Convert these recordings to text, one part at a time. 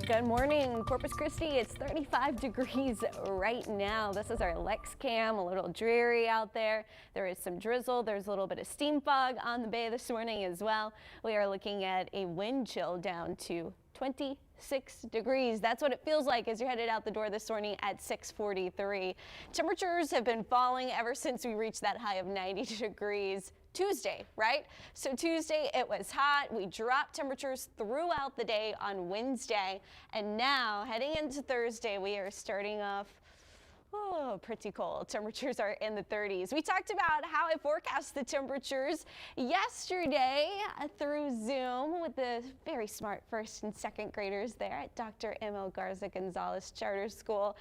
Good morning, Corpus Christi. It's 35 degrees right now. This is our Lex Cam, a little dreary out there. There is some drizzle. There's a little bit of steam fog on the bay this morning as well. We are looking at a wind chill down to 26 degrees. That's what it feels like as you're headed out the door this morning at 6:43. Temperatures have been falling ever since we reached that high of 90 degrees. Tuesday, right? So Tuesday it was hot. We dropped temperatures throughout the day on Wednesday, and now heading into Thursday we are starting off pretty cold. Temperatures are in the 30s. We talked about how I forecast the temperatures yesterday through Zoom with the very smart first and second graders there at Dr. M.L. Garza Gonzalez Charter School.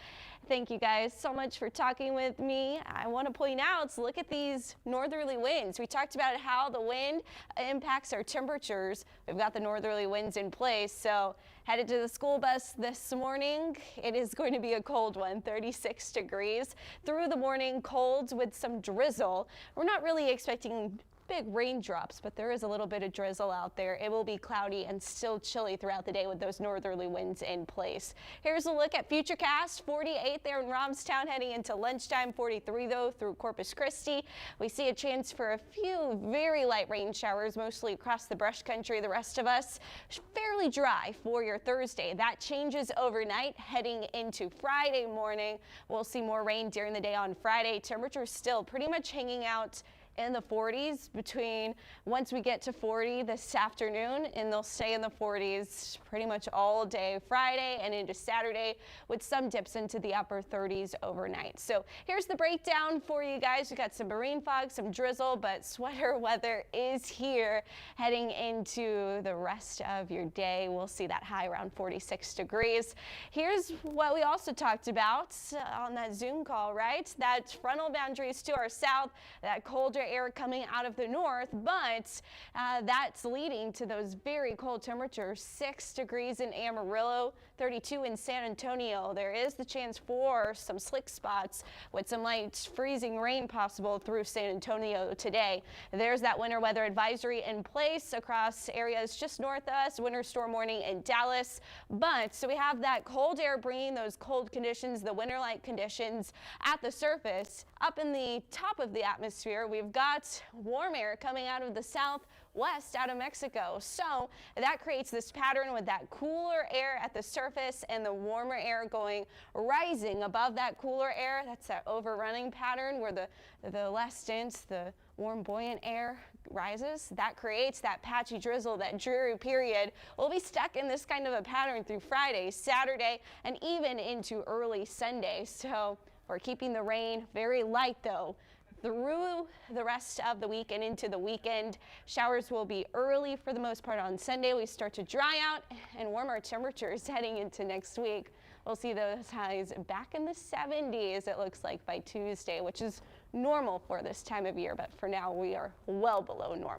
Thank you guys so much for talking with me. I want to point out, look at these northerly winds. We talked about how the wind impacts our temperatures. We've got the northerly winds in place, so headed to the school bus this morning. It is going to be a cold one, 36 degrees. Through the morning, colds with some drizzle. We're not really expecting big raindrops, but there is a little bit of drizzle out there. It will be cloudy and still chilly throughout the day with those northerly winds in place. Here's a look at Futurecast. 48 there in Romstown heading into lunchtime. 43 though through Corpus Christi. We see a chance for a few very light rain showers, mostly across the brush country. The rest of us fairly dry for your Thursday. That changes overnight heading into Friday morning. We'll see more rain during the day on Friday. Temperatures still pretty much hanging out in the 40s between once we get to 40 this afternoon, and they'll stay in the 40s pretty much all day Friday and into Saturday with some dips into the upper 30s overnight. So here's the breakdown for you guys. We got some marine fog, some drizzle, but sweater weather is here heading into the rest of your day. We'll see that high around 46 degrees. Here's what we also talked about on that Zoom call, right? That frontal boundaries to our south, that colder air coming out of the north, but that's leading to those very cold temperatures. 6 degrees in Amarillo, 32 in San Antonio. There is the chance for some slick spots with some light freezing rain possible through San Antonio today. There's that winter weather advisory in place across areas just north of us. Winter storm warning in Dallas. But so we have that cold air bringing those cold conditions, the winter-like conditions at the surface. Up in the top of the atmosphere, we've got warm air coming out of the southwest out of Mexico. So that creates this pattern with that cooler air at the surface and the warmer air rising above that cooler air. That's that overrunning pattern where the less dense, the warm buoyant air rises. That creates that patchy drizzle, that dreary period. We'll be stuck in this kind of a pattern through Friday, Saturday, and even into early Sunday. So we're keeping the rain very light though through the rest of the week and into the weekend. Showers will be early for the most part on Sunday. We start to dry out and warmer temperatures heading into next week. We'll see those highs back in the 70s, it looks like, by Tuesday, which is normal for this time of year, but for now we are well below normal.